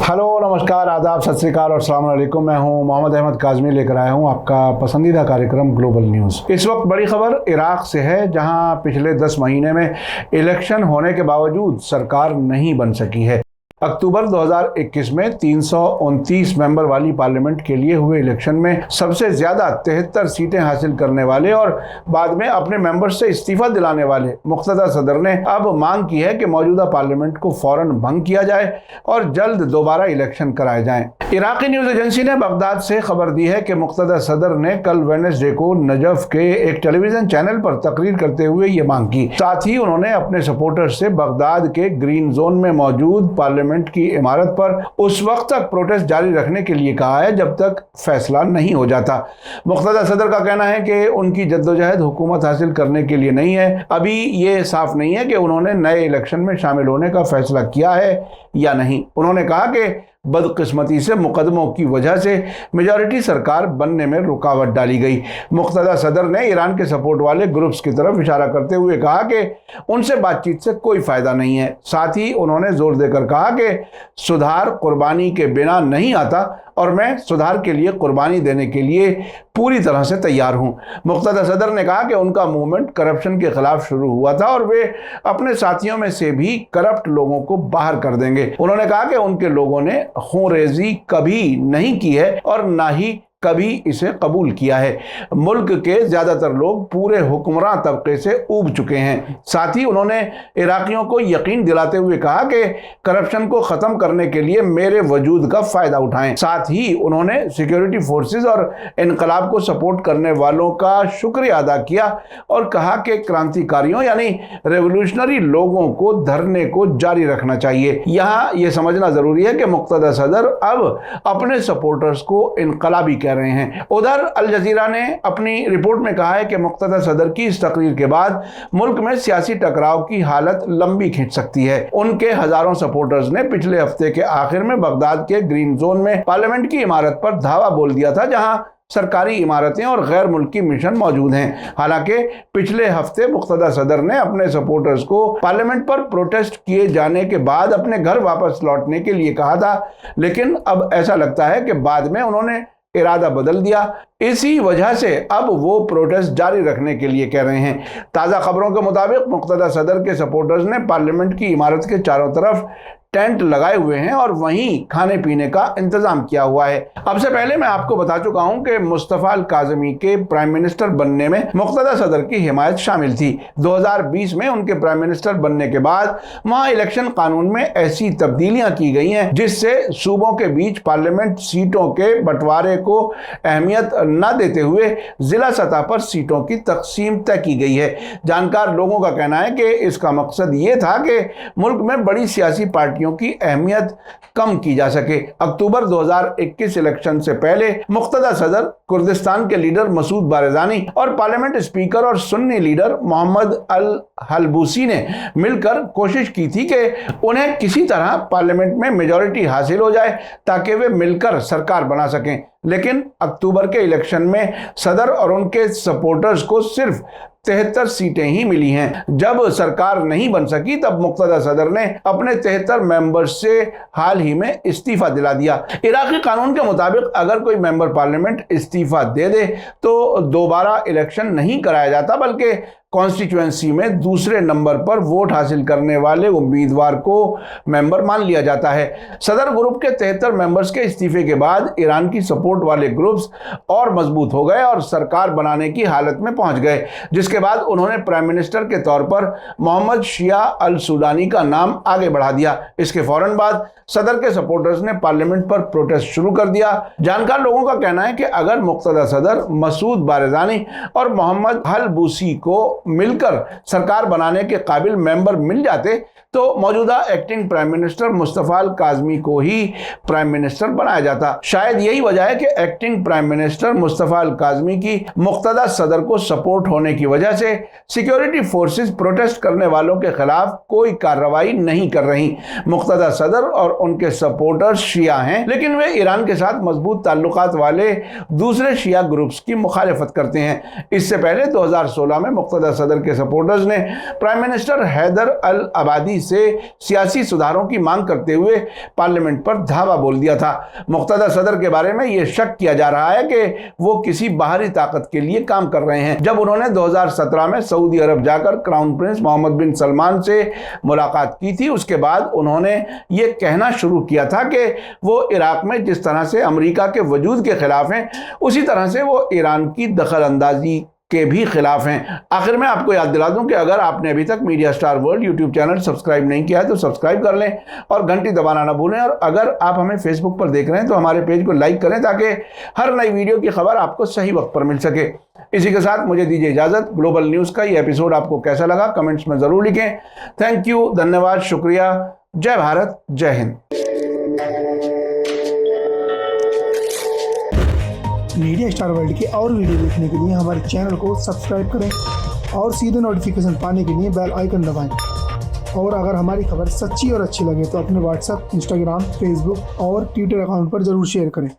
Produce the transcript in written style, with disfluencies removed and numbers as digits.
Hello, नमस्कार, आदाब, सत श्री अकाल और अस्सलाम वालेकुम। मैं हूं मोहम्मद अहमद काज़मी, लेकर आया हूं आपका पसंदीदा कार्यक्रम ग्लोबल न्यूज़। इस वक्त बड़ी खबर इराक से है, जहां पिछले 10 महीने में इलेक्शन होने के बावजूद सरकार नहीं बन सकी है। अक्टूबर 2021 में 329 मेंबर वाली पार्लियामेंट के लिए हुए इलेक्शन में सबसे ज्यादा 73 सीटें हासिल करने वाले और बाद में अपने मेंबर्स से इस्तीफा दिलाने वाले मुक़्तदा सदर ने अब मांग की है कि मौजूदा पार्लियामेंट को फौरन भंग किया जाए और जल्द दोबारा इलेक्शन कराए जाएं। इराकी न्यूज एजेंसी ने बगदाद से खबर दी है कि मुक़्तदा सदर ने कल वेडनेसडे को नजफ के एक टेलीविजन चैनल पर तकरीर करते हुए ये मांग की। साथ ही उन्होंने अपने सपोर्टर्स से बगदाद के ग्रीन जोन में मौजूद पार्लियामेंट की इमारत पर उस वक्त तक प्रोटेस्ट जारी रखने के लिए कहा है जब तक फैसला नहीं हो जाता। मुक़्तदा सदर का कहना है कि उनकी जद्दोजहद हुकूमत हासिल करने के लिए नहीं है। अभी ये साफ नहीं है कि उन्होंने नए इलेक्शन में शामिल होने का फैसला किया है या नहीं। उन्होंने कहा कि बदकिस्मती से मुकदमों की वजह से मेजॉरिटी सरकार बनने में रुकावट डाली गई। मुक़्तदा सदर ने ईरान के सपोर्ट वाले ग्रुप्स की तरफ इशारा करते हुए कहा कि उनसे बातचीत से कोई फ़ायदा नहीं है। साथ ही उन्होंने जोर देकर कहा कि सुधार कुर्बानी के बिना नहीं आता और मैं सुधार के लिए कुर्बानी देने के लिए पूरी तरह से तैयार हूं। मुक़्तदा सदर ने कहा कि उनका मूवमेंट करप्शन के खिलाफ शुरू हुआ था और वे अपने साथियों में से भी करप्ट लोगों को बाहर कर देंगे। उन्होंने कहा कि उनके लोगों ने खूंरेज़ी कभी नहीं की है और ना ही कभी इसे कबूल किया है। मुल्क के ज़्यादातर लोग पूरे हुक्मरान तबके से ऊब चुके हैं। साथ ही उन्होंने इराकियों को यकीन दिलाते हुए कहा कि करप्शन को ख़त्म करने के लिए मेरे वजूद का फ़ायदा उठाएं। साथ ही उन्होंने सिक्योरिटी फोर्सेस और इनकलाब को सपोर्ट करने वालों का शुक्रिया अदा किया और कहा कि क्रांतिकारियों यानी रेवोल्यूशनरी लोगों को धरने को जारी रखना चाहिए। यहाँ ये समझना ज़रूरी है कि मुक़्तदा सदर अब अपने सपोर्टर्स को इनकलाबी रहे हैं। उधर अल जजीरा ने अपनी रिपोर्ट में कहा है कि मुक़्तदा सदर की इस तकरीर के बाद मुल्क में सियासी टकराव की हालत लंबी खिंच सकती है। उनके हजारों सपोर्टर्स ने पिछले हफ्ते के आखिर में बगदाद के ग्रीन जोन में पार्लियामेंट की इमारत पर धावा बोल दिया था, जहां सरकारी इमारतें और गैर मुल्की मिशन मौजूद हैं। हालांकि पिछले हफ्ते मुक़्तदा सदर ने अपने सपोर्टर्स को पार्लियामेंट पर प्रोटेस्ट किए जाने के बाद अपने घर वापस लौटने के लिए कहा था, लेकिन अब ऐसा लगता है कि बाद में उन्होंने इरादा बदल दिया। इसी वजह से अब वो प्रोटेस्ट जारी रखने के लिए कह रहे हैं। ताज़ा खबरों के मुताबिक मुक़्तदा सदर के सपोर्टर्स ने पार्लियामेंट की इमारत के चारों तरफ टेंट लगाए हुए हैं और वहीं खाने पीने का इंतजाम किया हुआ है। अब से पहले मैं आपको बता चुका हूं कि मुस्तफ़ा अल काज़मी के प्राइम मिनिस्टर बनने में मुक़्तदा सदर की हिमायत शामिल थी। 2020 में उनके प्राइम मिनिस्टर बनने के बाद वहां इलेक्शन कानून में ऐसी तब्दीलियां की गई हैं जिससे सूबों के बीच पार्लियामेंट सीटों के बंटवारे को अहमियत न देते हुए जिला सतह पर सीटों की तकसीम तय की गई है। जानकार लोगों का कहना है कि इसका मकसद ये था कि मुल्क में बड़ी सियासी पार्टियों की अहमियत कम की जा सके। अक्टूबर 2021 इलेक्शन से पहले मुक़्तदा सदर कुर्दिस्तान के लीडर मसूद बारज़ानी और पार्लियामेंट स्पीकर और सुन्नी लीडर मोहम्मद अल हलबूसी ने मिलकर कोशिश की थी कि उन्हें किसी तरह पार्लियामेंट में मेजॉरिटी हासिल हो जाए ताकि वे मिलकर सरकार बना सकें। लेकिन अक्टूबर के इलेक्शन में सदर और उनके सपोर्टर्स को सिर्फ 73 सीटें ही मिली हैं। जब सरकार नहीं बन सकी तब मुक़्तदा सदर ने अपने 73 मेंबर्स से हाल ही में इस्तीफा दिला दिया। इराकी कानून के मुताबिक अगर कोई मेंबर पार्लियामेंट इस्तीफा दे दे तो दोबारा इलेक्शन नहीं कराया जाता, बल्कि कॉन्स्टिट्यूएंसी में दूसरे नंबर पर वोट हासिल करने वाले उम्मीदवार को मेंबर मान लिया जाता है। सदर ग्रुप के 73 मेंबर्स के इस्तीफे के बाद ईरान की सपोर्ट वाले ग्रुप्स और मजबूत हो गए और सरकार बनाने की हालत में पहुंच गए, जिसके बाद उन्होंने प्राइम मिनिस्टर के तौर पर मोहम्मद शिया अल सुडानी का नाम आगे बढ़ा दिया। इसके फौरन बाद सदर के सपोर्टर्स ने पार्लियामेंट पर प्रोटेस्ट शुरू कर दिया। जानकार लोगों का कहना है कि अगर मुक़्तदा सदर मसूद बारज़ानी और मोहम्मद हलबूसी को मिलकर सरकार बनाने के काबिल मेंबर मिल जाते तो मौजूदा एक्टिंग प्राइम मिनिस्टर मुस्तफ़ा अल काज़मी को ही प्राइम मिनिस्टर बनाया जाता। शायद यही वजह है कि एक्टिंग प्राइम मिनिस्टर मुस्तफ़ा अल काज़मी की मुक़्तदा सदर को सपोर्ट होने की वजह से सिक्योरिटी फोर्सेस प्रोटेस्ट करने वालों के खिलाफ कोई कार्रवाई नहीं कर रही। मुक़्तदा सदर और उनके सपोर्टर्स शिया हैं, लेकिन वे ईरान के साथ मजबूत ताल्लुकात वाले दूसरे शिया ग्रुप्स की मुखालिफत करते हैं। इससे पहले 2016 में मुक़्तदा सदर के सपोर्टर्स ने प्राइम मिनिस्टर हैदर अल अबादी से सियासी सुधारों की मांग करते हुए पार्लियामेंट पर धावा बोल दिया था। मुक़्तदा सदर के बारे में यह शक किया जा रहा है कि वो किसी बाहरी ताकत के लिए काम कर रहे हैं। जब उन्होंने 2017 में सऊदी अरब जाकर क्राउन प्रिंस मोहम्मद बिन सलमान से मुलाकात की थी, उसके बाद उन्होंने ये कहना शुरू किया था कि वो इराक में जिस तरह से अमेरिका के वजूद के खिलाफ हैं, उसी तरह से वो ईरान की दखल अंदाजी के भी खिलाफ हैं। आखिर में आपको याद दिला दूं कि अगर आपने अभी तक media star world YouTube channel subscribe नहीं किया है तो सब्सक्राइब कर लें और घंटी दबाना ना भूलें। और अगर आप हमें फेसबुक पर देख रहे हैं तो हमारे पेज को लाइक करें ताकि हर नई वीडियो की खबर आपको सही वक्त पर मिल सके। इसी के साथ मुझे दीजिए इजाजत। ग्लोबल न्यूज़ का ये एपिसोड आपको कैसा लगा कमेंट्स में ज़रूर लिखें। थैंक यू, धन्यवाद, शुक्रिया। जय भारत, जय हिंद। मीडिया स्टार वर्ल्ड के और वीडियो देखने के लिए हमारे चैनल को सब्सक्राइब करें और सीधे नोटिफिकेशन पाने के लिए बेल आइकन दबाएं। और अगर हमारी खबर सच्ची और अच्छी लगे तो अपने व्हाट्सएप, इंस्टाग्राम, फेसबुक और ट्विटर अकाउंट पर ज़रूर शेयर करें।